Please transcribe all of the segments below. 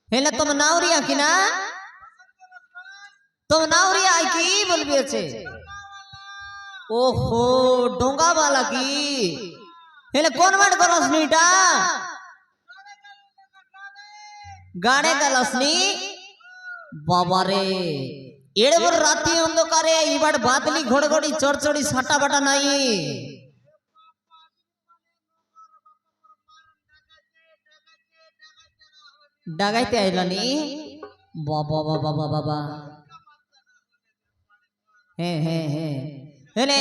হেলে তোম নাউরিয়া কিনা তোম নাউরিয়া কি বলবি আছে ওহো ডোঙ্গা वाला কি হেলে কোন মাঠ করস নিটা গাড়ে গলসনি বাবারে এড়ে বড় রাতি অন্ধকারে ইবাড বাদলি ঘড়ঘড়ি চড়চড়ি সাটা বাটা নাই ডাগাইতে আইলানি বাবা বাবা বাবা বাবা হ্যাঁ হ্যাঁ হ্যাঁ হেলে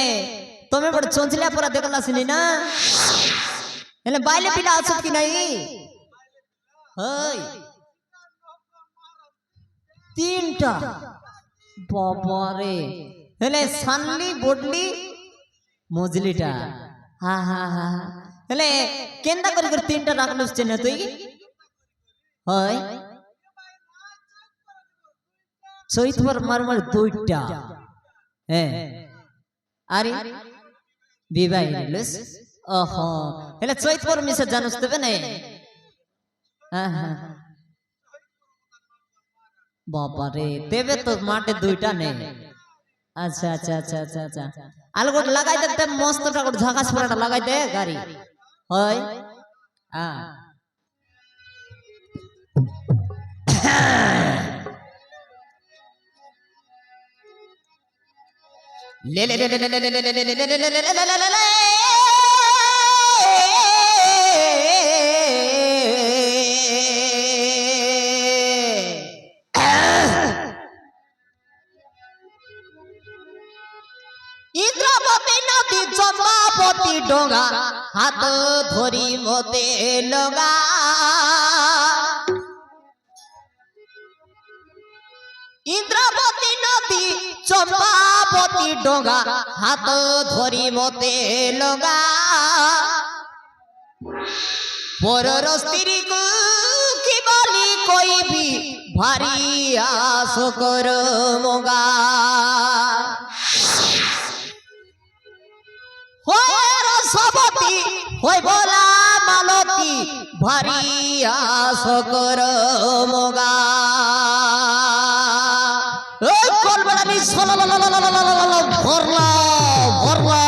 তুমি বড় চঞ্চলিয়া পুরা দেখলাসনি না হেলে বাইলে পিলা আছত কি নাই হই তিনটা বাবারে হেলে সানলি বডলি মজলিটা হা হা হা হেলে কেন্দা করে করে তিনটা রাখলস চেনে তুই হয় চৈতবার মারমার দুইটা হ্যাঁ আরে বিবাহ লস ওহো হেলে চৈতবার মিছে জানুস তবে না হ্যাঁ হ্যাঁ বাবারে দেবে তো মাঠে দুইটা নেই আচ্ছা আচ্ছা আচ্ছা আচ্ছা আচ্ছা আলগোট লাগাই দে মস্ত টাকট ঝাকাস পরাটা লাগাই দে গাড়ি হয় হ্যাঁ ले ले ले ले ले ले ले ले ले ले ले ले ले ले ले इंद्रावती नदी चंपावती डोंगा हाथ धोरी मोते लगा इंद्रावती नदी चंपावती डोंगा हाथ धोरी मोते लगा परर स्त्री को की बोली कोई भी भारी आस कर मोगा रसवती होय बोला मालती भारी आस कर मोगा कल बड़ा नी भरला भरला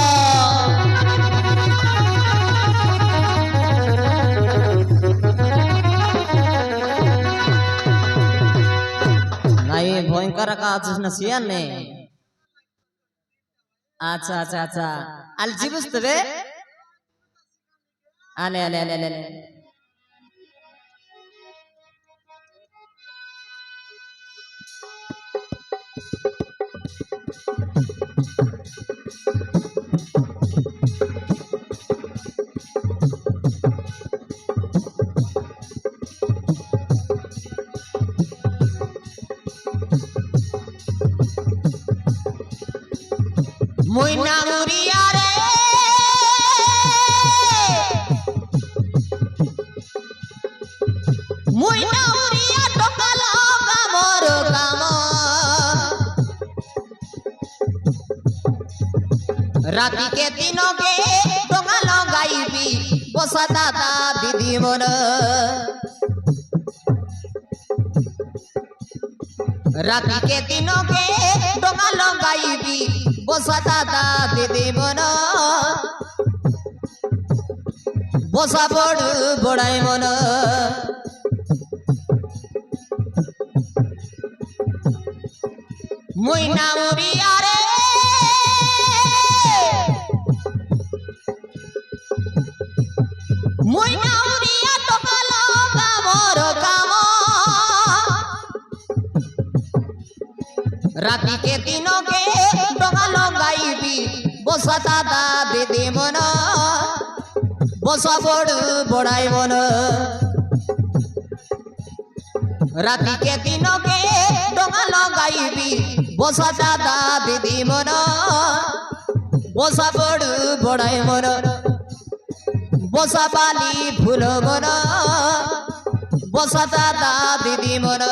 नहीं भयंकर का ना सिया ने अच्छा अच्छा अच्छा अल जीवस तबे आले आले आले आले मुइना मुरिया रे मुइना मुरिया टोकाला कामर काम राती के दिनों के टोकाला गाईबी बसा दादा दीदी मोर राती के दिनों के टोकाला गाईबी बसा दादा दीदी मन बसा बड़ बड़ाई मन मुइना मुरिया रे मुइना मुरिया टोकाला कामर काम राती के दिनों के टोकाला गाईबी बसा दादा दीदी मन बसा बड़ बड़ाई मन राती के दिनों के टोकाला गाईबी बसा दादा दीदी मन बसा बड़ बड़ाई मन बसा बाली फूल मन बसा दादा दीदी मन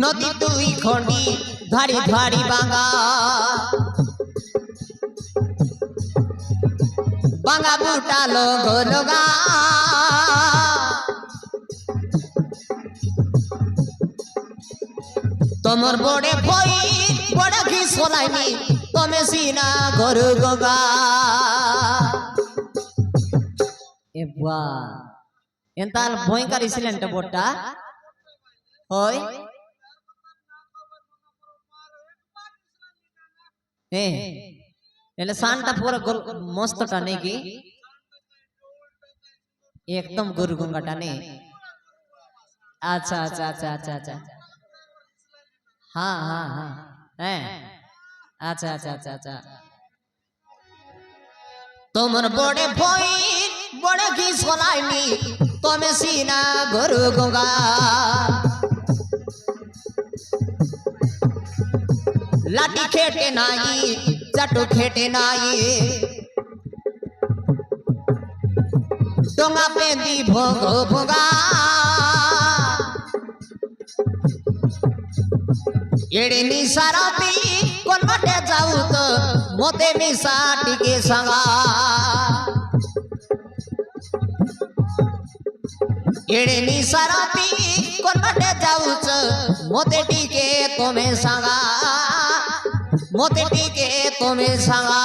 নদী দুই খন্ডি ধারি ধারি বাঙা বাঙা বুটা লগা তোমার বড়ে ভই বড় ঘি সোলাইনি তুমি সিনা গরু গগা এবা এন্তাল ভয়ঙ্কর ইসিলেন্টা বড়টা হয় એટલે શાંતા પૂરા મસ્ત ટાને की एकदम गुरु गंगा टाने अच्छा अच्छा अच्छा अच्छा अच्छा हाँ हाँ हाँ हैं अच्छा अच्छा अच्छा अच्छा तुमर बड़े भई बड़े की सोलाइनी तुम्हें सीना गुरु गंगा लाठी खेटे नाई चाटू खेटे नाई डोंगा पेंदी भोगो भोगा एड़े निसारा पी कोन मटे जाऊ तो मोते मिसा टिके संगा एड़े निसारा पी कोन मटे जाऊ तो मोते टिके तुम्हें संगा मोते टिके तुम्हें संगा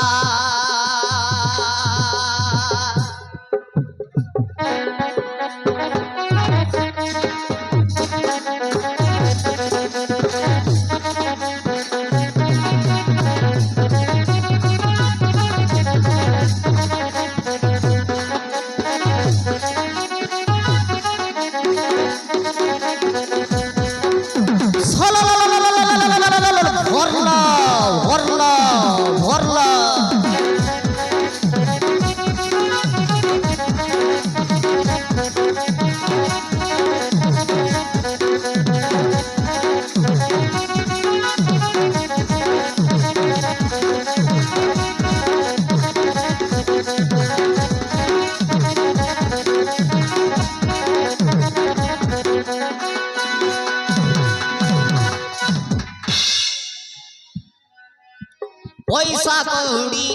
पैसा कौड़ी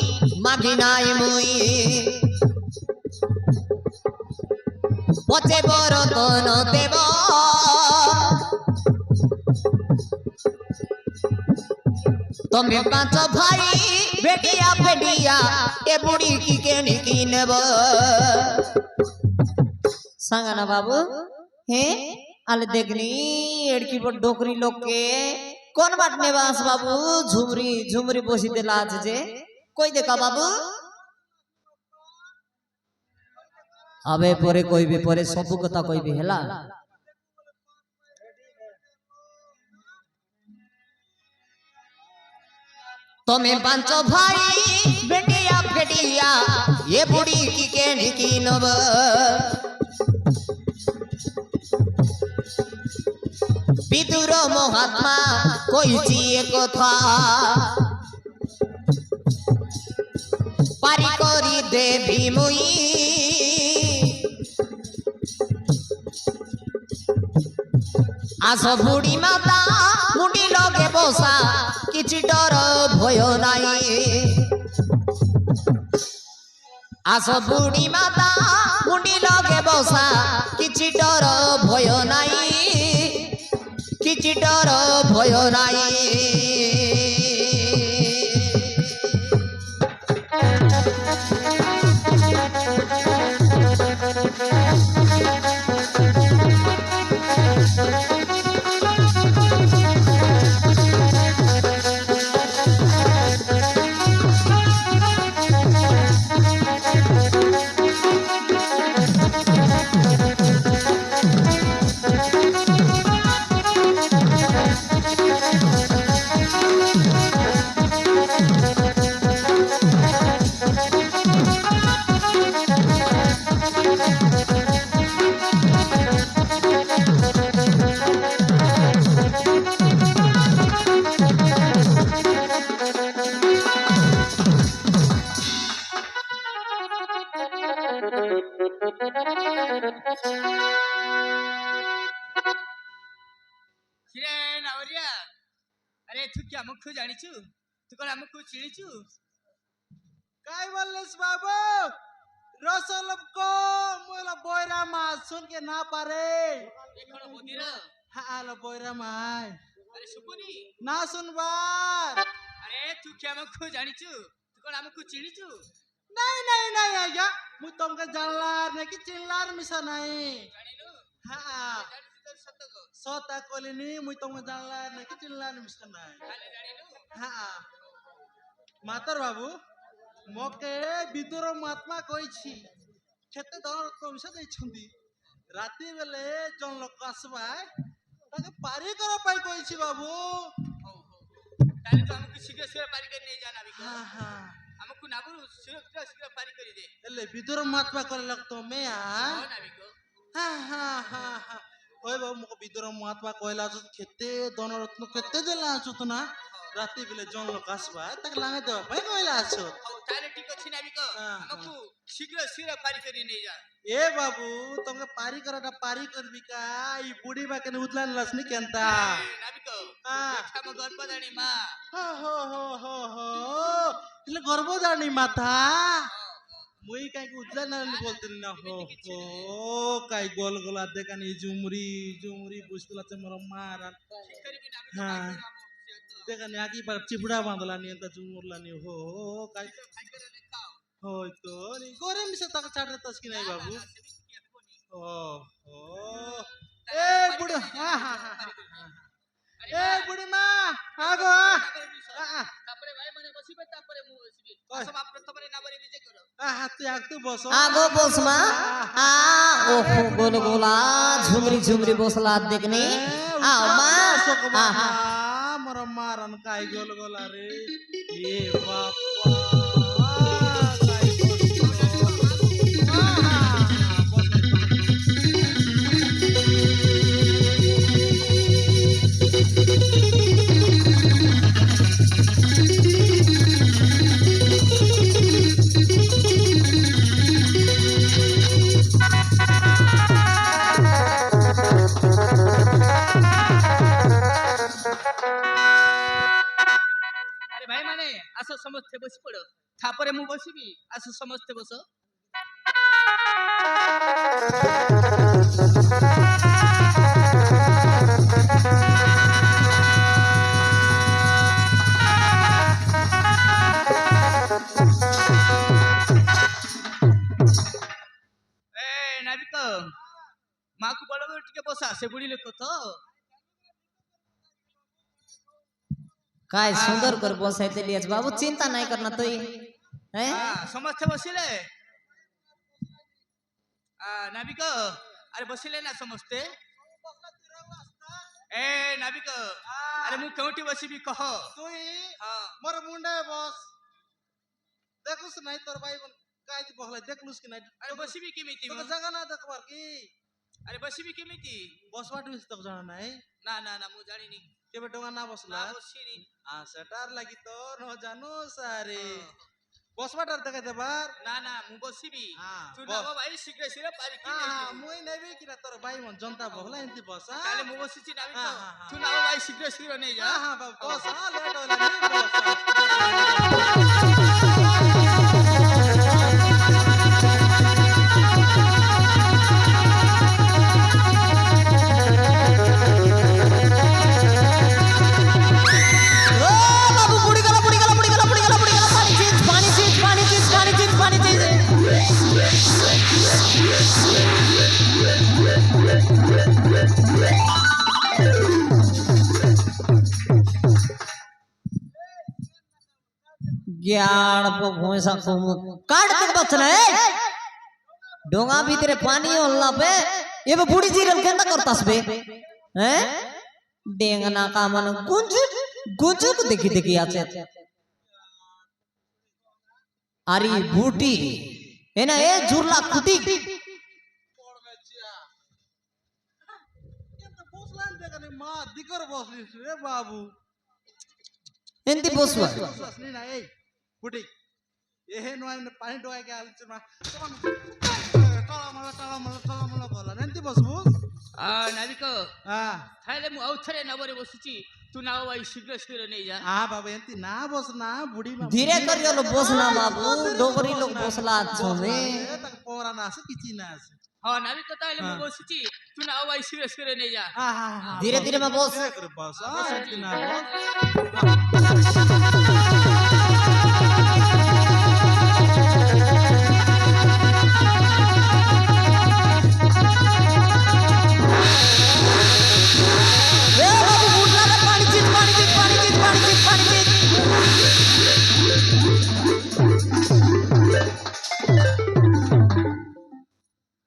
मागी नाई मुई पचे बड़ तन देव तुम्हें पांच भाई बेटिया बेटिया ए बुढ़ी की के निकी नेब संगना बाबू हे आले देखनी एड़की पर डोकरी लोग के कौन बाट नेबास बाबू झुमरी झुमरी बसी दे लाज जे कोई देखा बाबू अबे परे कोई भी परे सब कथा कोई भी हेला तुम्हें पांच भाई बेटिया बेटिया ये बुढ़ी की के निकी नब विदुर महात्मा कोई चिए कथा पारी करी देवी मुई आस बुढ़ी माता मुंडी लगे बसा किछि डर भय नाई आस बुढ़ी माता मुंडी लगे बसा किछि डर भय नाई किछि डर भय नाई আরে তুই কি আমাকে জানিছু তুই কোন আমাকে চিনিছু काय बोललेस बाबू रसल को मोला बोयरा मा सुन के ना पारे এখন বদির हालो बोयरा माय আরে শুকুনি ना सुन बार আরে তুই কি আমাকে জানিছু তুই কোন আমাকে চিনিছু नहीं नहीं नहीं आया मु तुमके जानलार नहीं कि चिल्लार मिसा नहीं জানিনু हाँ জানিছু তো সত্য গো सोता कोलिनी मु तुमके जानलार नहीं कि चिल्लार मिसा नहीं তাহলে জানিনু हाँ मातर बाबू मोके विदुर महात्मा कहिछि खेते धन कमिसा दैछंदी राति बेले जन लोक आसबाय ताके पारी कर पाई कहिछि बाबू তাহলে তো আমাকে শীঘ্র শীঘ্র পারি করে নিয়ে জানাবি গো हाँ हाँ আমাকে নাবু শীঘ্র শীঘ্র পারি করে দে एले विदुर महात्मा करे लगतो मैं ও নাবি গো हाँ हाँ हाँ हाँ ओए बाबू मोके विदुर महात्मा कहला छ खेते धन रत्न केते देला छ तो ना राति बेले जन लोक आसबाय ताके लागे देबा पाई कहला छ ও তাহলে ঠিক আছে নাবি গো হ্যাঁ, আমাকে শীঘ্র শীঘ্র পারি করে নিয়ে যা ए बाबू तुमके पारी करटा पारी करबी का ई बुढ़ी बाके ने उतलान लसनी केंता নাবি গো হ্যাঁ। আমার গর্ভধারী মা हो એટલે ગરબો જાણી માથા મુઈ કાઈ ઉજલા ના બોલતી ના हो કાઈ गोल गोला દેખાની ઝુમરી ઝુમરી પુષ્પલા છે મર મારા করবি না আমি হ্যাঁ દેખાની આકી પર ચીપડા બાંધલાની ಅಂತ ઝુમરલાની हो કાઈ খাই করে খাও હોય તો ની ગોરે મિસે તક ચાડે તસ কি નહીં બાબુ ओ ए बुढ़ी हां हां हां ए बुढ़ी मां आगो তারপরে ভাই মানে বসিবে তারপরে মু বসিবি সব আপনার তোমারে না বলে বিজে করো हाथ तू बसो আগো বসমা আ ওহো গোলগোলা ঝুমরি ঝুমরি বসলা দেখনি আও মা আহা मर मारन काय गोल गोला रे ए बापा काय गोल আরে ভাই মানে আসো সমস্তে বসি পড়ো তারপরে মু বসিবি আসো সমস্তে বসো এ নাবিক মাকু বড় বড় টিকে বসা সে বুড়ি লোক তো काय सुंदर कर बसायते लियस बाबू चिंता नहीं करना तो हैं সমস্তে বসিলে নাবিক আরে বসিলে না সমস্তে এ নাবিক আরে মু কেউটি বসিবি কহ তুই হ্যাঁ मोर मुंडे बस देखुस नहीं तोर भाई बन काय दी बहला देखलुस कि नहीं আরে বসিবি কেমিতি तो जगह ना देखबार की আরে বসিবি কেমিতি बसवाट मिस तक जाना नहीं না না না মু জানিনি केबे डोंगा ना बसला না বসিনি सेटार लगी तो न जानू सारे बसवाट আর দেখে দেবার না না মু বসিবি হ্যাঁ, তুই বস। না ভাই শীঘ্র শীঘ্র পারি কি हां मुई नेबी कि ना तोर भाई मन जनता बहला इंती बस তাহলে মু বসিছি নাবিক হ্যাঁ, হ্যাঁ, হ্যাঁ। তুই না ভাই শীঘ্র শীঘ্র নিয়ে যা हां हां बस हां लेट होला नहीं बस ओ बाबू बुड़ी गला बुड़ी गला बुड़ी गला बुड़ी गला बुड़ी गला पानी चीज पानी चीज पानी चीज पानी चीज पानी चीज ज्ञान को भोंसा को काट तक बचना है डोंगा भीतरे पानी होला पे ये बे बुड़ी जीरल केंदा करतास बे हैं डेंगना का मन गुंज गुंज को देखी देखी आचे अरे बूटी है ना ए झुरला कुटी ఎంత బోస్లాన్ దగ్గర మా దిగర బోస్లిస్ రే బాబు एंती बोसवा బోస్లాస్ నీ నా ఏయ్ పుటి ఏ నోయన పాని డోయకే ఆల్చమా টলামলা কলা নেন্তি বসবু নাবিক ఆ তাহলে মু আউথরে না বরে বসিছি तू ना भाई शीघ्र शीघ्र नहीं जा बाबू एंती ना बस ना बुढ़ी में धीरे करियो लो बोसना बाबू डोगरी लोग बोसला छोमे तक पोरा ना से किची ना से हाँ नावी को ताले मैं बोलती तू ना भाई शीघ्र शीघ्र नहीं जा धीरे धीरे में बोस कर बस एंती ना बस ए बाबू उठला रे पानी चीज पानी चीज पानी चीज पानी चीज पानी चीज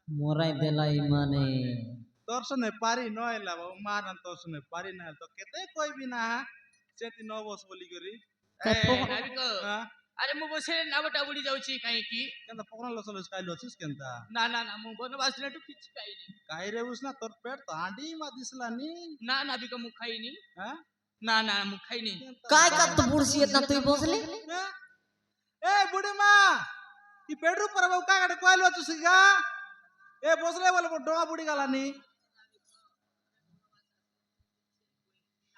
मोराई देलाई माने दर्शन है पारी न आइला बाबू मारन दर्शन है पारी ना तो केते कोई भी ना सेती न बस बोली करी नावी को अरे मु बसे ना बटा बुड़ी जाउची काहे की केंता पकना लसल स्काई लसिस केंता ना ना ना मु बनवास ने तो किछ काई नहीं काई रे उसना तोर पेट तो हांडी मा दिसला नी ना नावी को मु खाई नहीं हां ना ना मु खाई नहीं काय का तू बुड़सी इतना तू बोसले ए बुढ़ी मां ई पेडरू पर बाबू का गड कोइल वचुसिगा ए बोसले बोले डोगा बुड़ी गलानी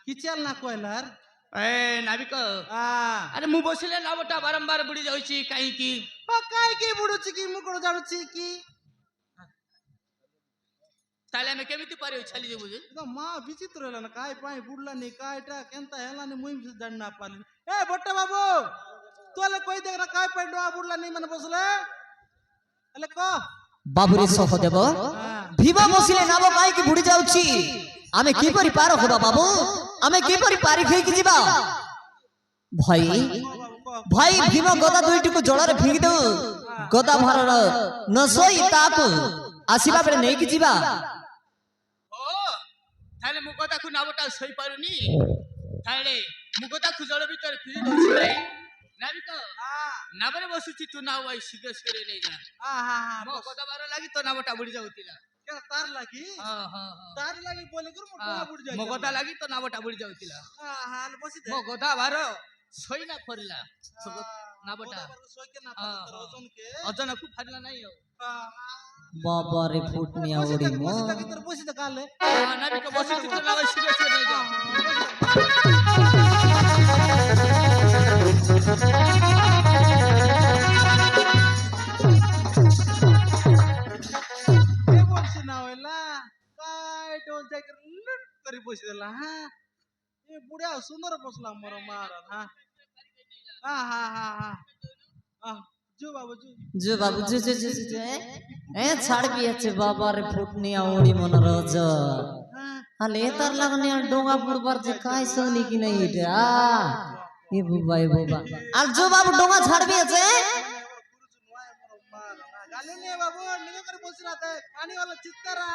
किचल ना कोइलर ए नावी को अरे मु बसले ना बटा बारंबार बुड़ी जाउची काहे की ओ काई की बुडुची की मु कोन जानुची की ताले में केमिति पारे छाली दे बुझे तो मां विचित्र होला ना काय पाई बुडला नी कायटा केंता हेला नी मुई जण ना पाली ए बट्टा बाबू तोले कोई देख ना काय पाई डोगा बुडला नी मन बसले अले को बाबुरे सहदेव भीमा बसिले नाबो काई की बुड़ी जाउची आमे की परि पार होबा बाबू आमे की परि पारी खेई की जीवा भाई भाई भीमा गदा दुईटी को जळ रे फिंगी दउ गदा भरर नसोई ताकू आसीबा बेले नै की जीवा ओ ताले मु कथा खु ना बटा सही पारुनी ताले मु कथा खु जळ भीतर फिरि दउची भाई नावी को ना बरे बसुची तू ना भाई शीघ्र शीघ्र नहीं जा मो कथा बार लागी तो ना बटा बुड़ी जाउतिला क्या तार लगी हां तार लगी बोले कर मो डोगा बुडी जाई मो कथा लागी तो ना बटा बुड़ी जाउतिला हां बसी दे मो कथा बार सोई ना फरला ना बटा सोई के ना पातर ओजन के अजन को फरला नहीं हो बाबा रे फुटनिया ओडी मो बसी तक तर बसी तक काले नावी को बसुची तो ना भाई शीघ्र शीघ्र नहीं जा ए बोलसी ना होला काय डोल जाय कर लट करी बसी देला हां ए बुढा सुंदर बसला मोर महाराज हां जो बाबू जो बाबू जो ए छाड़ भी अच्छे बाबा रे फुटनिया ओडी मन रज हले तर लगने डोंगा बुड़बर जे काय सोनी की नहीं रे ये बुबा आल जो बाबू डोंगा छाड़ भी अच्छे गाली नहीं बाबू निको कर बस रहा था पानी वाला चित्तरा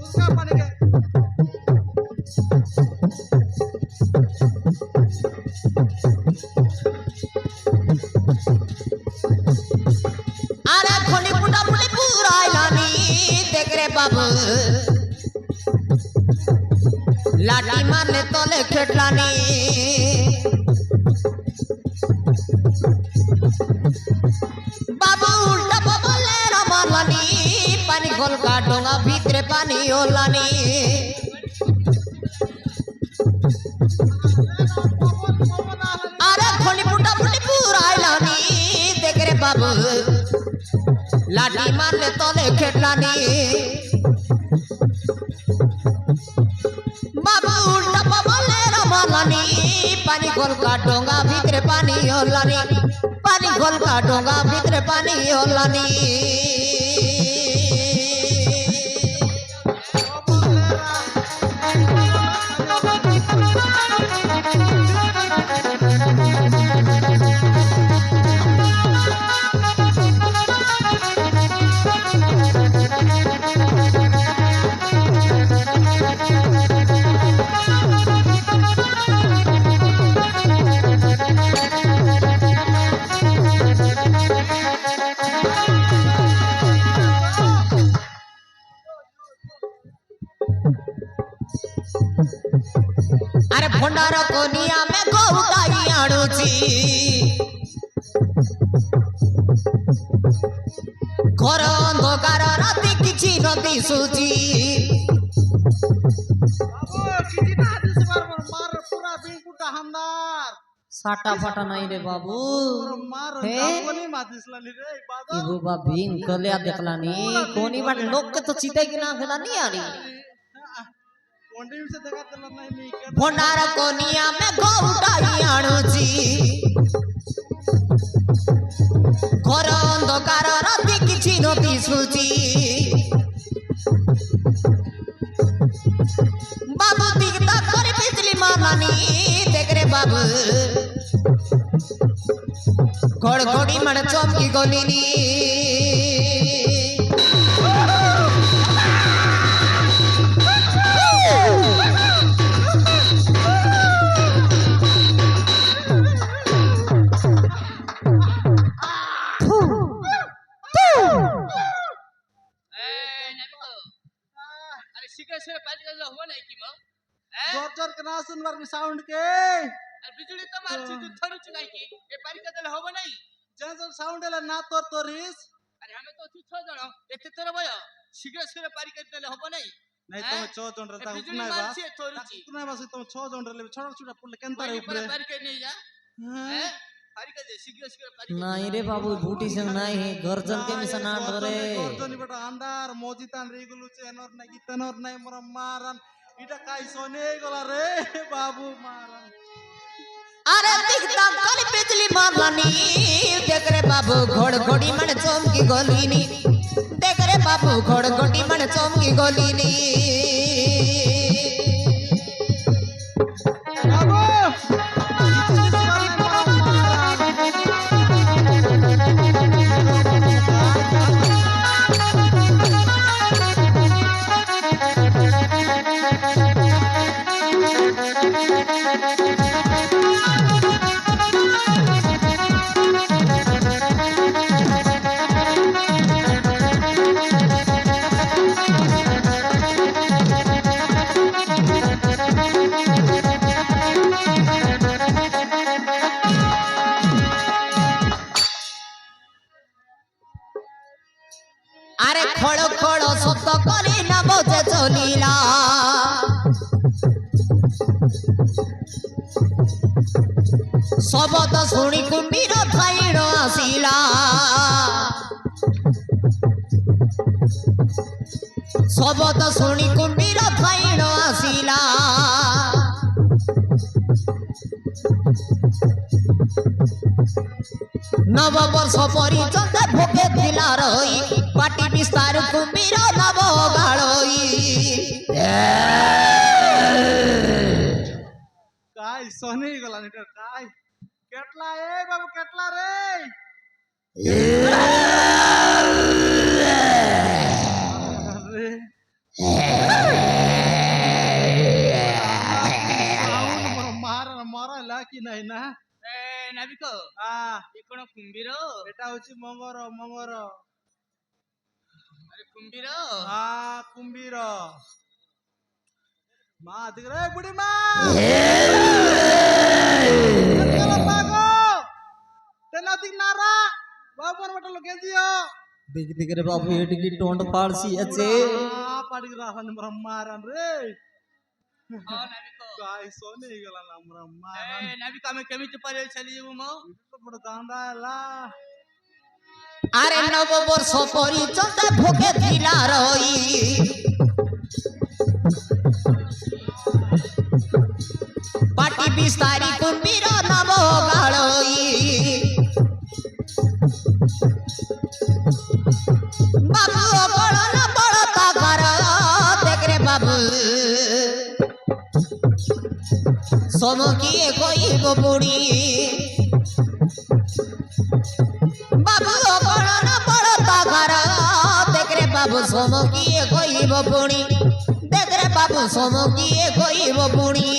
उसका पानी के अरे खोली पुटा पुली पूरा लानी देख रे बाबू लाठी मारने तोले खेटलानी बाबू उल्टा बोले रमालानी पानी खोल का डोंगा भीतरे पानी ओलानी अरे खोली पुटा पुली पूरा लानी देख रे बाबू लाठी मारने तोले खेटलानी बाबू उल्टा बोले रमालानी पानी खोल का डोंगा भीतरे पानी ओलानी पानी खोल का डोंगा भीतरे पानी ओलानी अरे भंडार कोनिया में गौ गाई आड़ुची घर अंधकार राति किछि न दिसुची बाबू किछि ना दिस সাটা ফাটা নাই রে বাবু মার হে? জামনি মাদিসলানি রে ই বাদল বুবা ভিং কলিয়া দেখলানি কোনি বাট লোককে তো চিতাই কি না খেলানি আরে কোনটি সে দেখা দিল নাই নি ভন্ডার কোনিয়া মে গৌটাই আণুছি ঘর অন্ধকার রাতি কিছু নতি সুচি বাবু দিগদা করে বিজলি মানানি দেখ রে বাবু ঘড়ঘড়ি মানে চমকি গলিনি আরে শিখেছে পারি গেলে হবে নাই কি মো জোর জোর কে না শুনবার নি সাউন্ড কে আর বিজুলি তো মারছি তুই থরুচু নাই কি এ পারি গেলে হবে নাই যেন যেন সাউন্ড এলা না তোর তোরিস আরে আমি তো তুই ছ জন এতে তোর বয় শিখেছে পারি গেলে হবে নাই নাই তুমি 6 জন রে তা বিজুলি উকনাই বা মারছি থরুচি উকনাই বা তুমি 6 জন রে ছড়া ছুড়া পড়লে কেনতা রে উপরে পারি কে নিয়ে যা হ্যাঁ পারি গেলে শিখে পারি নাই রে বাবু ভুটি সঙ্গ নাই হে গর্জন के मिशन आंड रे গর্জনি বেটা আন্ডার মজিতান রেগুলো চেনর নাই গিতনর নাই মোর মারান এটা কাই সনে গলা রে বাবু মারান अरे दिखता कली बिजली मारलानी देख रे बाबू घोड़ी मन चमकी गोलीनी देख रे बाबू घोड़ी मन चमकी गोलीनी বাবু अरे खड़ो खड़ो शब्द करी ना बोझे चलिला शब्द शुणी कुंभीर थाइण आसिला शब्द शुणी कुंभीर थाइण आसिला नववर्ष परिचंद भोगे दिला रही पाटी विस्तार कुंभीर नव गाड़ोई কাই সনে গলা এটা কাই কেটলা এ বাবু কেটলা রে আরে সাউন্ড মোর মারা মারা লাকি নাই না এ নাবিকো এ কোন কুম্ভীর এটা হচ্ছে মঙ্গর মঙ্গর আরে কুম্ভীর কুম্ভীর মা দিক রে বুড়ি মা পাগো তেনা দিক নারা বাবুর মটল গেজিও देख देख रे बाबू एट की टोंड पाड़सी अच्छे পাড়ি রাহন ব্রহ্মারান রে নাবিকো কাই সোনে গলা না ব্রহ্মারান এ নাবিকো আমি কেমিতে পারে চলি যাবো মো তো বড় দাঁড়া এলা अरे नववर्ष परिचंद भोगे दिला रही पाटी विस्तारी कुंभीर नव गाड़ोई बाबू बड़ न बड़ता घर देख रे बाबू समकिए कोई बुड़ी बाबू बड़ न बड़ता घर देख रे बाबू समकिए कोई बुड़ी देख रे बाबू समकिए कोई बुड़ी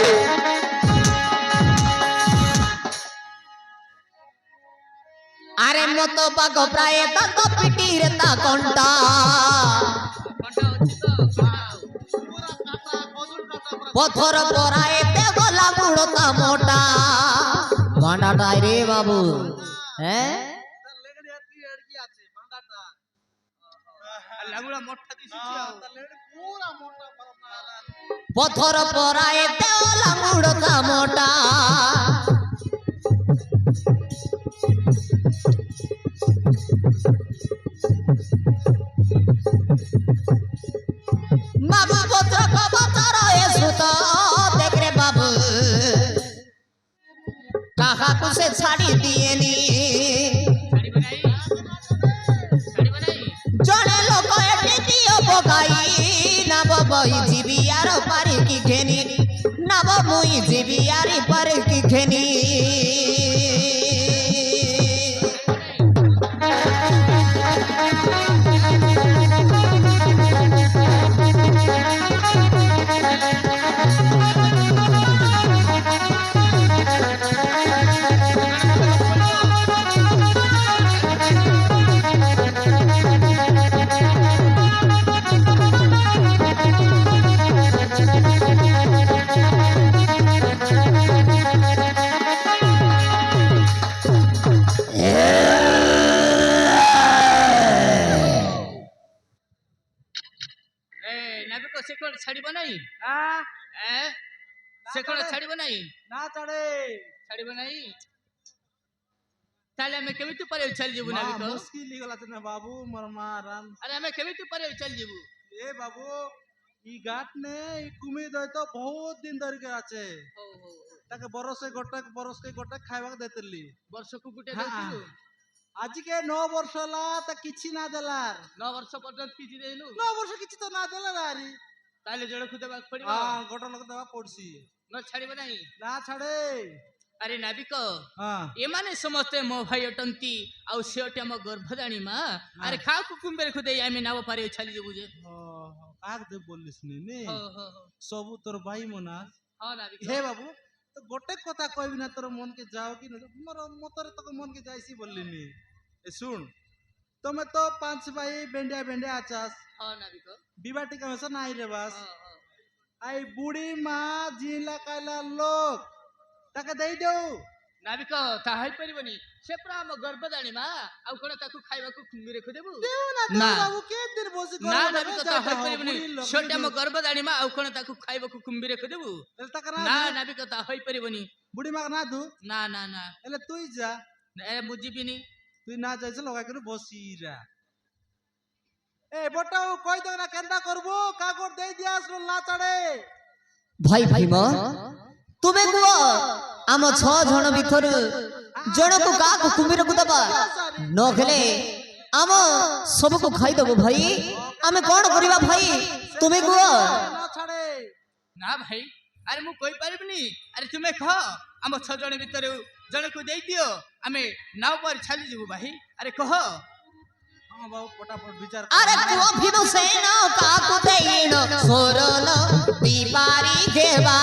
Thank you. ବାଘ ପ୍ରାୟ ତାଙ୍କ ପିଟିରେ ତା କଣ୍ଟା କଣ୍ଟା ଅଛି ତ କଣ୍ଟା ପୁରା କାଟା ଖଜୁର କାଟା ପୁରା ପଥର ପରା ଏତେ ଗଲା ମୁଡ଼ ତା ମୋଟା বান্ডাটা রে বাবু হ্যাঁ তার লেগড়ি এড়কি আছে বান্দাটা আর লাগুলা মোটা দিছিছি আর তার লেগড়ি পুরা মোটা পরমালা পথর পরা এতে গলা মুড় তা মোটা বাবু পুত্র কবতর এসুত দেখ রে বাবু কাহাকু সে ছাড়ি দিয়েনি শাড়ি বানাই জনে লোক এটি দিও পকাই নাব বই জিবি আর পারি কি ঘেনি নাব মুই জিবি আর পারি কি ঘেনি নাবিক সে কোন ছাড়িব নাই হ্যাঁ সে কোন ছাড়িব নাই না চড়ে ছাড়িব নাই তাহলে আমি কেমিতি পারে চল যাবো নাবিক মুশকিল হইগলা না বাবু মোর মারান আরে আমি কেমিতি পারে চল যাবো এ বাবু ই ঘাট নে ই কুমির দই তো বহুত দিন ধরে কে আছে তাকে বরসকে গোটা খাইবা দেতলি বর্ষকু গুটে হ্যাঁ। দেইলু আজকে 9 ବର୍ଷ ହେଲା তা କିଛି না দেলার 9 ବର୍ଷ পর্যন্ত কিছু দেইলু 9 ବର୍ଷ କିଛି তো না দেলার আরি তাহলে জড়কু দেবা পড়িব হ্যাঁ গোটা লোক দেওয়া পড়ছি ন ছাড়িব নাই না ছাড়ে আরে নাবিক হ্যাঁ এমানে সমস্তে মো ভাই অটন্তি আউ সে অটে ଆମ গর্ভদানী মা আরে খাও কুকুম্বের খুদে আমি নাও পারে ছালি যাবো যে কাক দে বলিস নি হো হো হো সবু তোর ভাই মনা হ্যাঁ নাবিক হে বাবু তো গোটে কথা কইবি না তোর মন কে যাও কি না মোর মতরে তো মন কে যাইছি বললিনি এ শুন তুমি তো 5 ভাই বেন্ডিয়া বেন্ডিয়া আছাস হ্যাঁ নাবিক বিবাটি কামছ নাই রে বাস হ্যাঁ হ্যাঁ আই বুড়ি মা জিলা কাইলা লোক তাকে দেই দেও নাবিক তা হাই পারিবনি সে পুরা ଆମ গর্ভদানী মা আউ কোন তাকু খাইବାକୁ কুম্বি রেখে দেবু দেও না না। তো বাবু কে দিন বসি না নাবিক তা হাই পারিবনি সেটা ଆମ গর্ভদানী মা আউ কোন তাকু খাইବାକୁ কুম্বি রেখে দেবু তাহলে তাকে না না নাবিক তা হাই পারিবনি বুড়ি মা না দু না না না এলে তুই যা এ বুঝিবিনি তুই না যাইছ লগাই করে বসিরা এ বটাও কই দে না কেনটা করব কাগর দেই দিয়া আসল না চড়ে ভাই ভীম তুমি কুহ আম ছ জন ভিতর জଣକୁ କାହାକୁ କୁମ୍ଭୀରକୁ ଦେବା ନହେଲେ ଆମ ସବୁକୁ ଖାଇଦେବୁ ଭାଇ ଆମେ କଣ କରିବା ଭାଇ ତୁମେ କୁହ না ছাড়ে না ভাই আরে মু কই পারিবিনি আরে তুমি কহ ଆମ 6 ଜଣ ଭିତରୁ ଜଣକୁ ଦେଇ ଦିଅ ଆମେ ନାও પર ଛାଲି ଯିବୁ ଭାଇ ଆରେ କହ हां बाबू फटाफट विचार अरे कुह भीम सेन काकु देइन सोरन दीपारी घेवा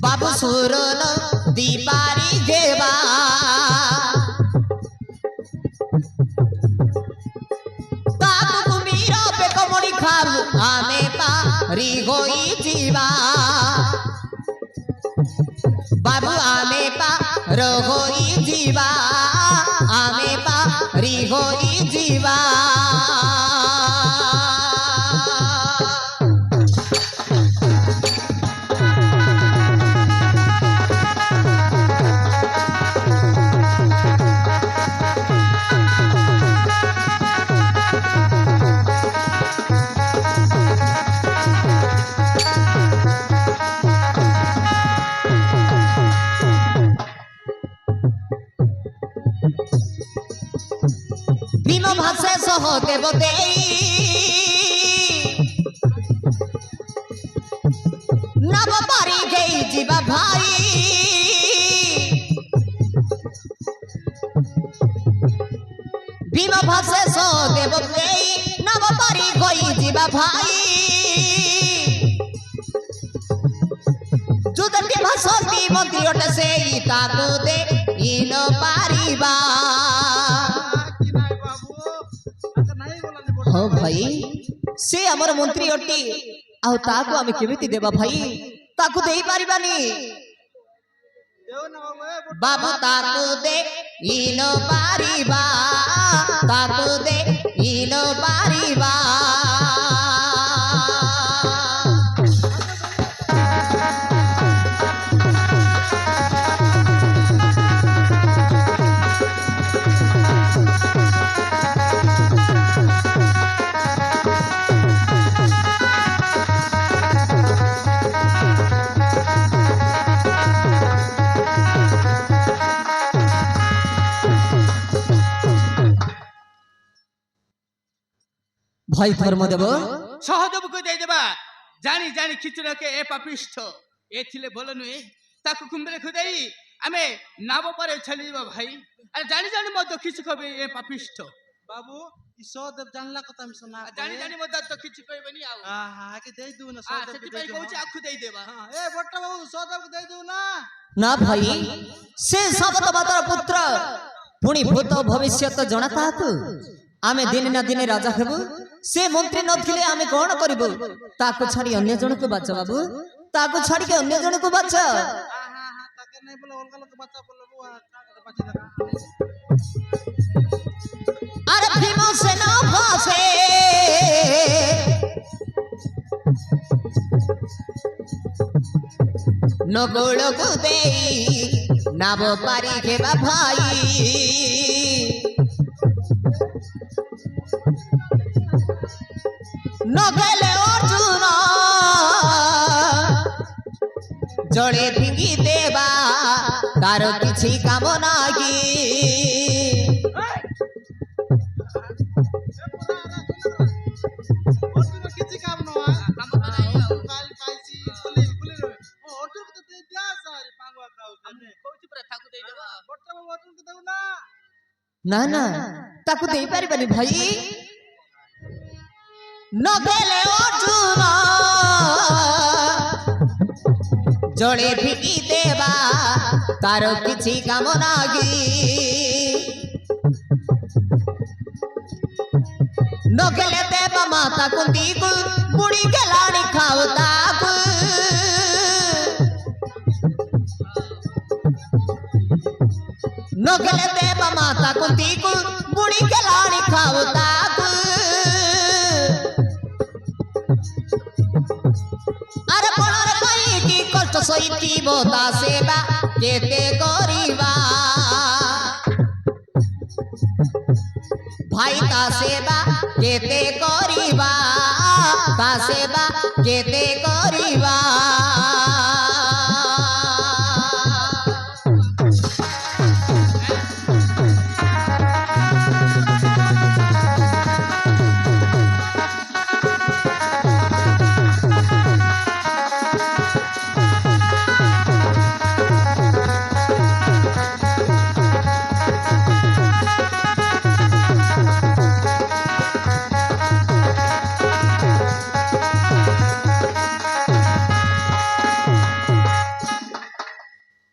बाबू सोरन दीपारी घेवा काकु कुमीर पेकमणि खाब आमे पारी होई जीवा बाबू आमे पार होई जीवा आमे पारी होई जीवा भीम भाषे सहदेव देई नव पारी गई जीवा भाई भीम भाषे सहदेव देई नव पारी गई जीवा भाई जुदती भाषती ମନ୍ତ୍ରୀ ଅଟେ ସେଇ ତାକୁ ଦେଇ ନ ପାରିବା। କି ନାଇଁ ବାବୁ ଆଚ୍ଛା ନାଇଁ ଗଲାନି ବଡ ହଁ ଭାଇ ସେ ଆମର ମନ୍ତ୍ରୀ ଅଟେ ଆଉ ତାକୁ ଆମେ କେମିତି ଦେବା ଭାଇ ତାକୁ ଦେଇପାରିବାନି ଦେଉ ନା ବାବୁ ଏ ବଡ ବାବୁ ତାକୁ ଦେଇ ନ ପାରିବା ତାକୁ ଦେଇ ନ ପାରିବା। ভাই ধর্মদেব ସହଦେବକୁ ଦେଇଦେବା ଜାଣି ଜାଣି ଖିଚୁଡ଼ାକେ ଏ ପାପିଷ୍ଠ ଏ ଥିଲେ ଭଲ ନୁହେଁ ତାକୁ କୁମ୍ଭୀରେ ଖୁଦେଇ ଆମେ ନାବ ପରେ ଛାଡ଼ିଯିବା ଭାଇ ଆରେ ଜାଣି ଜାଣି ମଧ୍ୟ କିଛି କହିବେ ଏ ପାପିଷ୍ଠ ବାବୁ ଇ ସହଦେବ ଜାଣିଲା କଥା ଆମେ ଶୁନା ଜାଣି ଜାଣି ମଧ୍ୟ ତ କିଛି କହିବେନି ଆଉ ଆହା ଆକେ ଦେଇ ଦଉ ନା ସହଦେବ ସେଥିପାଇଁ କହୁଛି ଆଖୁ ଦେଇଦେବା ଏ ବଡ ବାବୁ ସହଦେବକୁ ଦେଇ ଦଉ ନା ନା ଭାଇ ସେ ଶବତ ମାତାର ପୁତ୍ର ପୁଣି ଭୂତ ଭବିଷ୍ୟତ ଜଣା ତାହାକୁ ଆମେ ଦିନେ ନା ଦିନେ ରାଜା ହେବୁ ସେ ମନ୍ତ୍ରୀ ନଥିଲେ ଆମେ କଣ କରିବୁ ତାକୁ ଛାଡି ଅନ୍ୟ ଜଣକୁ ବାଛ ବାବୁ ତାକୁ ଛାଡିକି ଅନ୍ୟ ଜଣକୁ ବାଛ ଆହା ତାକେ ନାଇଁ ବୋଲେ ଅଲଗା ଲୋକ ବାଚ୍ଚା ବୋଲେ ବୁଆ କାଟେ ବାଚ୍ଚା দেখা আরে ভীমসেন ভাসে নগলকু দেই নাব পারি খেবা ভাই নগেলে অর্জুন জড়ে ফিঙ্গি দেবা তার কিছু কাম নাকি অর্জুন কিছু কাম নয় কাম তো নাই ଆଉ। কাল পাইছি বলি বলি রবে ও অর্জুন কে দেই দিয়া সারি পাঙ্গা খাও জানে କହୁଛି ପୁରା ତାକୁ ଦେଇଦେବା বড় বাবু অর্জুন কে দেউ না না না তাକୁ ଦେଇପାରିବାନି ଭାଇ ନଦେଲେ ଅର୍ଜୁନ ଜଣେ ଫିକି ଦେବା ତାର କିଛି କାମ ନାଗି ନଗେଲେ ଦେବା ମାତା କୁନ୍ତୀକୁ ବୁଢୀ ଗେଲାଣି ଖାଉ ତାକୁ ନଗେଲେ ଦେବା ମାତା କୁନ୍ତୀକୁ ବୁଢୀ ଗେଲାଣି ଖାଉ ତାକୁ আরে বড়রে কইকি কষ্ট সইতিব তা সেবা কেতে করিবা ভাই তা সেবা কেতে করিবা তা সেবা কেতে করিবা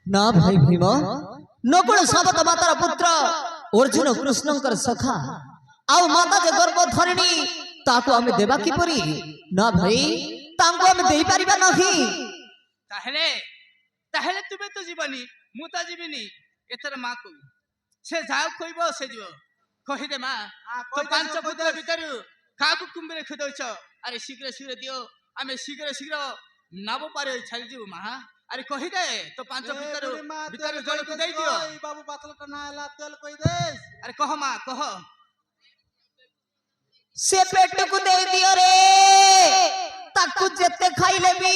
না ভাই ভীম নকুল সবত মাতার পুত্র অর্জুন কৃষ্ণঙ্কর সখা আউ মাতা যে গর্ভ ধরিণী তাকে আমি দেবা কিপরি না ভাই তাঙ্কু আমি দেই পারিবা নাহি ତାହେଲେ ତାହେଲେ ତୁମେ ତ ଯିବନି ମୁଁ ତ ଯିବିନି ଏଥର ମାକୁ ସେ ଯାହା କହିବ ସେ ଯିବ କହିଦେ ମା ତ ପାଞ୍ଚ ପୁତ୍ର ଭିତରୁ କାହାକୁ କୁମ୍ଭୀରେ ଖୁଦଉଛ ଆରେ ଶୀଘ୍ର ଶୀଘ୍ର ଦିଅ ଆମେ ଶୀଘ୍ର ଶୀଘ୍ର ନାବ ପାରେ ଛାଡ଼ିଯିବୁ ମା ଆରେ କହିଦେ ତ ପାଞ୍ଚ ଭିତରୁ ଭିତରୁ ଜଣକୁ ଦେଇଦିଅ এই বাবু পাতলাটা না এলা তেল কই দেস ଆରେ କହ ମା କହ সে পেটকু দেই দিও রে তাকু যেতে খাইলে বি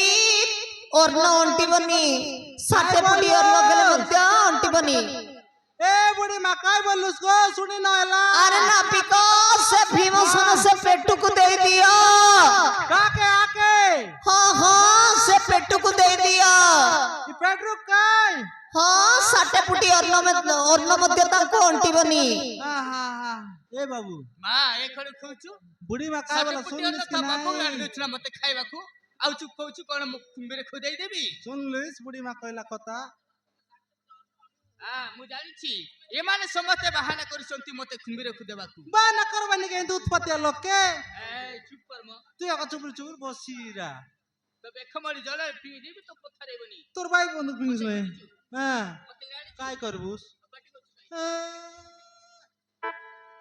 অর্ণ অন্টিবনি সাথে পুটি অর্ণ খেলে মধ্যে অন্টিবনি এ বুড়ি মা কাই বললুস গো শুনি না এলা আরে না পিকো সে ভীমসেন সে পেটকু দেই দিও কাকে আকে হ্যাঁ হ্যাঁ সে পেটকু দেই দিও ই পেটরু কাই হ্যাঁ সাথে পুটি অর্ণ মধ্যে তাকু অন্টিবনি আহা হা এ বাবু ମା ଏ ଖଣ୍ଡେ ଖୁଛୁ বুড়ি মা কাই বল ପୁଟି শুনিস ଅନ୍ନ কি ତା নাই ବାପକୁ ଆଣି ଦେଉଛୁ ନା ମତେ ଖାଇବାକୁ ଆଉ ଚୁପ କହୁଛୁ କଣ ମୁଁ କୁମ୍ଭୀର ଖୁଦେଇ ଦେବି? ଶୁଣିଲିସ୍ ବୁଢୀ ମା କହିଲା କଥା। ମୁଁ ଜାଣିଛି ଏମାନେ ସମସ୍ତେ ବାହାନା କରୁଛନ୍ତି ମତେ କୁମ୍ଭୀର ଖୁଦେବାକୁ। ବାହାନା କରବାନି କେମିତି ଉତ୍ପତ୍ତିଆ ଲୋକେ। ଚୁପ କର ମ। তুই আগে চুপ চুপ বসিরা তো বেখমড়ি জলে পিই দিবি তো কথা রেবনি। তোর ভাই বন্ধু ফিনিস নাই হ্যাঁ মতে জানিছি কাই করবুস পাটি করছিস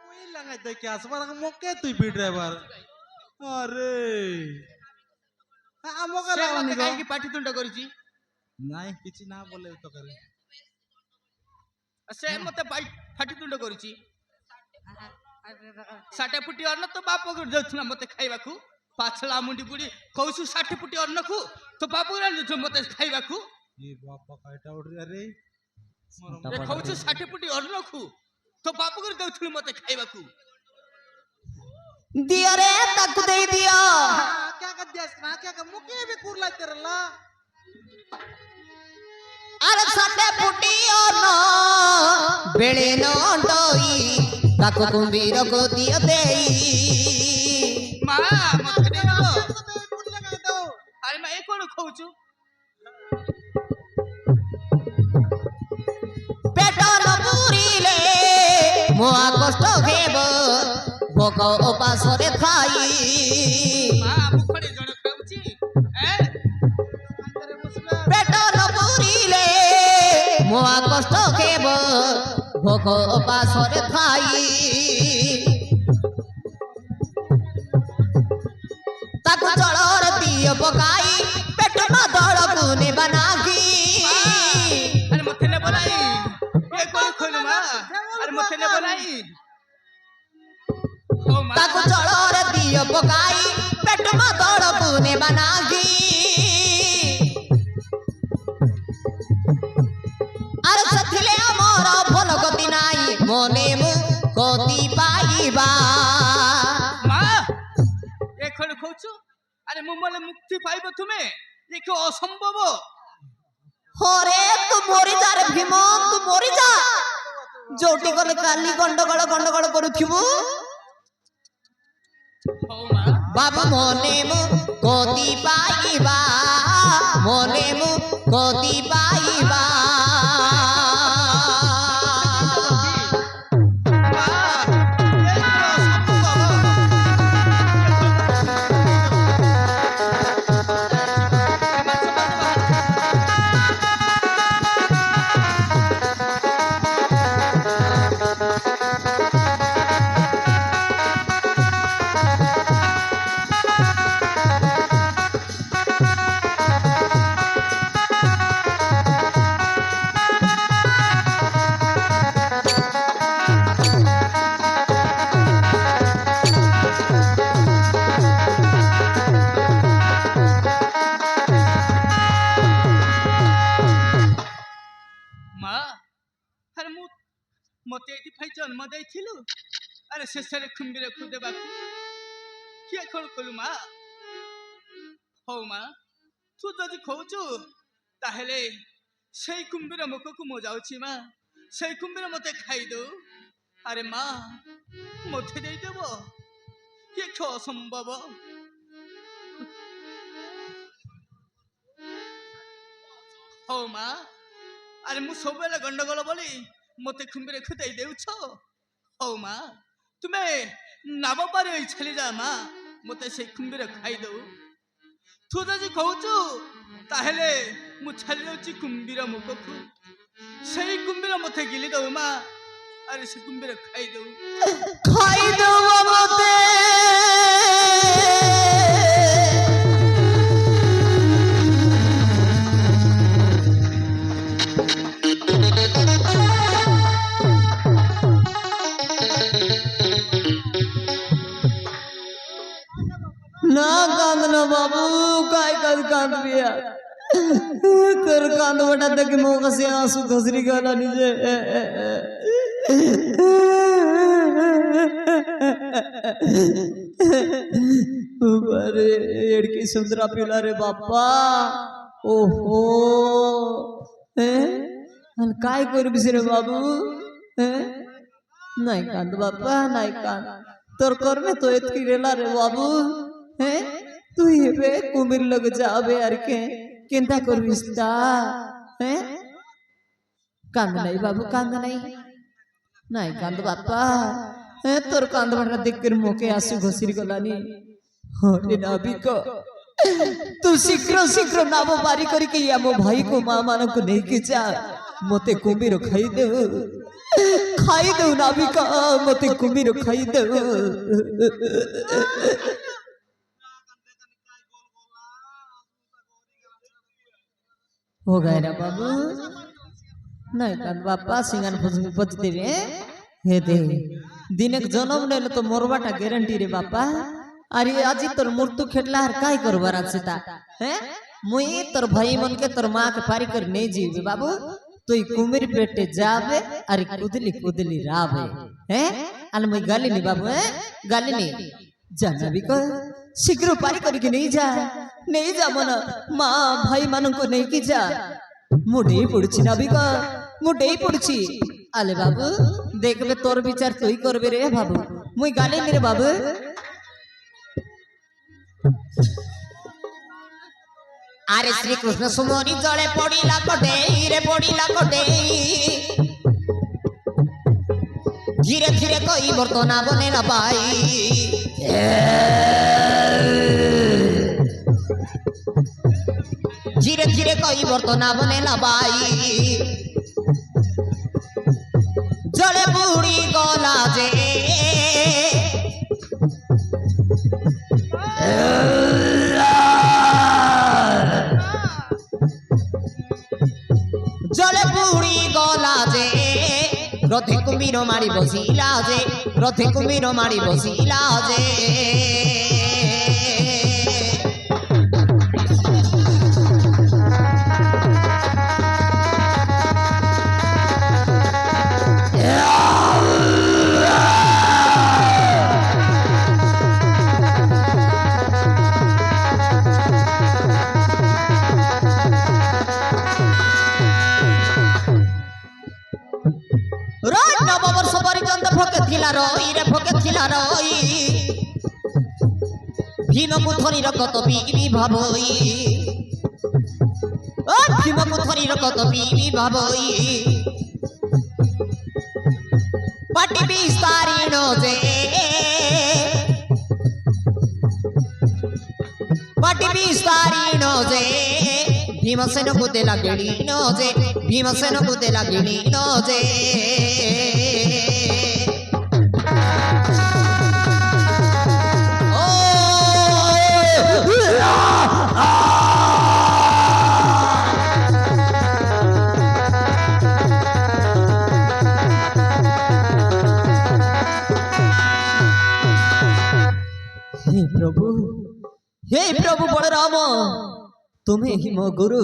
ওই লাগাই দে কি আসবার মকে তুই বি ড্রাইভার আরে আমকে সে লাগানি মতে গো কাইকি পাটি তুণ্ড করিছি। নাই কিছু না বলে তো করে সে মতে পাটি তুণ্ড করিছি। ষାଠିଏ ଫୁଟି ଅନ୍ନ ତୋ ବାପକୁ ଯାଉଥିଲା ମତେ ଖାଇବାକୁ। ପାଛଳା ମୁଣ୍ଡି ବୁଢୀ କହୁଛୁ 60 ଫୁଟି ଅନ୍ନକୁ ତୋ ବାପକୁ ରାନ୍ଧୁଛୁ ମତେ ଖାଇବାକୁ। ଏ ବାପା କାଇଟା ଉଡି ରେ କହୁଛୁ 60 ଫୁଟି ଅନ୍ନକୁ ତୋ ବାପକୁ ଦଉଥିଲୁ ମତେ ଖାଇବାକୁ। दियो रे ताकू दे दियो क्या कर दिया ना क्या कर मुके भी कुरला तेरला अरे साटे फुटी और नो बेले नो डोई ताकू कुंभीर को दियो देई ମା ମତେ ଦେଇଦବ। कुल लगा दो ଆରେ ମା ଏ କଣ କହୁଛୁ? पेट न पुरीले मोआ कष्ट हेब भोक उपास रे खाई ମା ମୁଖରେ ଜଣ ଖାଉଛି। अंदर मुसला पेट न पुरीले मोआ कष्ट हेब भोक उपास रे खाई ताकू चलर दियो पकाई पेट न दड़ गुने बनागी ଆରେ ମତେ ନେ ବୋলাই ଏ କଣ କହିଲୁ ମା? ଆରେ ମତେ ନେ ବୋলাই ଓ ମା ताकू चलर दियो पकाई पेट न दड़ गुने बनागी अरे सथिले हमर भल गति नाई मने मु गति पाइबा মা এ কଣ কହୁଛୁ? আরে ମୁଁ ମଲେ ମୁକ୍ତି ପାଇବ ତୁମେ? ଦେଖ ଅସମ୍ଭବ। हरे तू मोरी जा रे भीम तू मोरी जा जोटी गले काली गंडगोल करुथिबु ହଉ ମା बाबू मने मु गति पाइबा मने मु गति पाइबा ମା ଆରେ ମୁଁ ମତେ ଏଇଥିପାଇଁ ଜନ୍ମ ଦେଇଥିଲୁ? ଆରେ ଶେଷରେ କୁମ୍ଭୀର ଖୁଦେବାକୁ କିଏ କଣ କଲୁ ମା? ହଉ ମା ତୁ ଯଦି କହୁଛୁ ତାହେଲେ ସେଇ କୁମ୍ଭୀର ମୁଖକୁ ମୁଁ ଯାଉଛି ମା। ସେଇ କୁମ୍ଭୀର ମତେ ଖାଇଦଉ। ଆରେ ମା ମତେ ଦେଇଦେବ? କିଏ ଅସମ୍ଭବ। ହଉ ମା ଆରେ ମୁଁ ସବୁବେଳେ ଗଣ୍ଡଗୋଳ ବୋଲି ମତେ କୁମ୍ଭୀର ଖୁଦେଇ ଦେଉଛ। ହଉ ମା ତୁମେ ନାବ ପାରି ଛାଲି ଯା ମା ମତେ ସେଇ କୁମ୍ଭୀର ଖାଇଦଉ। ତୁ ଯଦି କହୁଛୁ ତାହେଲେ ମୁଁ ଛାଲି ଯାଉଛି କୁମ୍ଭୀର ମୁଖକୁ। ସେଇ କୁମ୍ଭୀର ମତେ ଗିଲି ଦଉ ମା। ଆରେ ସେ କୁମ୍ଭୀର ଖାଇଦଉ। खाई दो मते ना कांदना बाबू काय कर कांद बिया कर कांद बटा देख मुंह से आंसू खसरी गाना नीचे अरे एड़की सुंदरा पिला रे बापा ओहो अन काय करबिस रे बाबू नहीं कांद बापा नहीं कांद तोर कर में तो एतकी रेला रे बाबू তুই এবে কুমির লোক যাবে আর কে চিন্তা করবিস তা হ্যাঁ কান্দ নাই বাবু কান্দ নাই নাই কান্দ বাপা হ্যাঁ তোর কান্দবাটা দেখে মুখে আসু ঘষির গলানি হরে নাবিক তু শীঘ্র শীঘ্র নাম বারি করিকি ଆମ ଭାଇକୁ ମା ମାନଙ୍କୁ ନେଇକି ଯା ମତେ କୁମ୍ଭୀର ଖାଇଦେଉ ନାବିକ ମତେ କୁମ୍ଭୀର ଖାଇଦେଉ हो गए ना बाबू नहीं कांद बापा सिंगान बच देवे हे दे दिनक जन्म नेले तो मोरबाटा ग्यारंटी रे बापा अरे आज तोर मृत्यु खेटला हर काय करबार আছে তা हैं मुई तोर भाई मन के तोर मां के पारी कर नहीं जीवे बाबू तुई कुमिर पेटे जावे अरे कुदली कुदली रावे हैं अन मुई गाली नी बाबू हैं गाली नी जाना भी को शीघ्र पारी करके नहीं जा मन मां भाई मानन को नहीं की जा मुडे पड़छि ना भी को मुडे पड़छि आले बाबू देखबे तोर विचार तुई करबे रे बाबू मुई गाली नी रे बाबू अरे श्री कृष्ण सुमोरी जले पड़िला कटेई रे पड़िला कटेई धीरे धीरे कोई बर्तना बने ना पाई धीरे धीरे कोई बर्तना बने ना पाई जले बुड़ी गला जे जले बुड़ी गला जे रथे कुम्भीर मारी बसिला जे रथे कुम्भीर मारी बसिला जे नववर्ष पर्यंत फके थिला रही रे फके थिला रही भीम कुथरी रकत बीबी भाबई ओ भीम कुथरी रकत बीबी भाबई पाटी विस्तारी न जे पाटी विस्तारी न जे भीमसेन कुते लागेली न जे भीमसेन कुते लागेली न जे हे प्रभु बलराम तुम्हें ही मो गुरु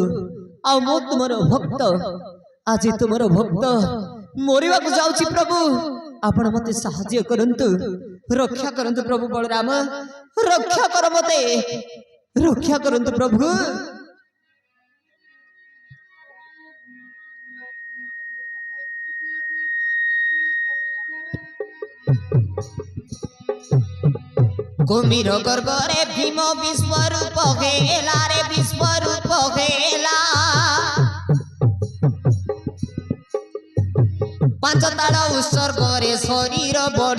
आ मो तुमर भक्त आज तुमर भक्त मरिबा को जाउची प्रभु आपण मते सहाय्य करंतु रक्षा करंतु प्रभु बलराम रक्षा कर मते रक्षा करंतु प्रभु कुम्भीर गर्भरे भीम विश्वरूप हेला रे विश्वरूप हेला पांच ताल उत्सर्ग रे शरीर बड़ी